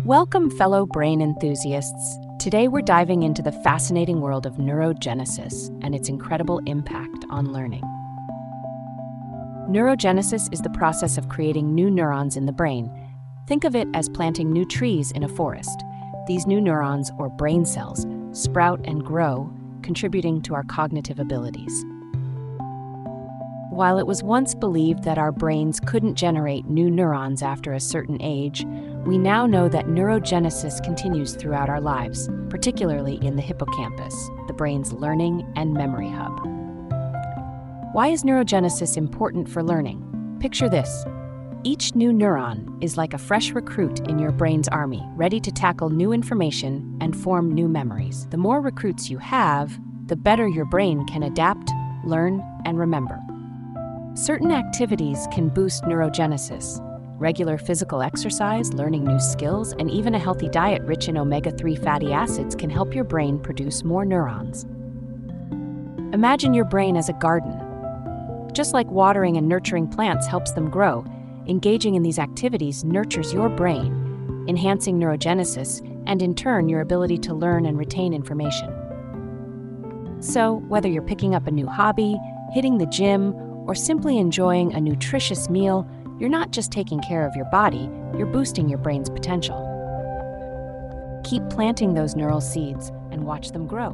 Welcome, fellow brain enthusiasts. Today we're diving into the fascinating world of neurogenesis and its incredible impact on learning. Neurogenesis is the process of creating new neurons in the brain. Think of it as planting new trees in a forest. These new neurons, or brain cells, sprout and grow, contributing to our cognitive abilities. While it was once believed that our brains couldn't generate new neurons after a certain age, we now know that neurogenesis continues throughout our lives, particularly in the hippocampus, the brain's learning and memory hub. Why is neurogenesis important for learning? Picture this. Each new neuron is like a fresh recruit in your brain's army, ready to tackle new information and form new memories. The more recruits you have, the better your brain can adapt, learn, and remember. Certain activities can boost neurogenesis. Regular physical exercise, learning new skills, and even a healthy diet rich in omega-3 fatty acids can help your brain produce more neurons. Imagine your brain as a garden. Just like watering and nurturing plants helps them grow, engaging in these activities nurtures your brain, enhancing neurogenesis and, in turn, your ability to learn and retain information. So, whether you're picking up a new hobby, hitting the gym, or simply enjoying a nutritious meal, you're not just taking care of your body, you're boosting your brain's potential. Keep planting those neural seeds and watch them grow.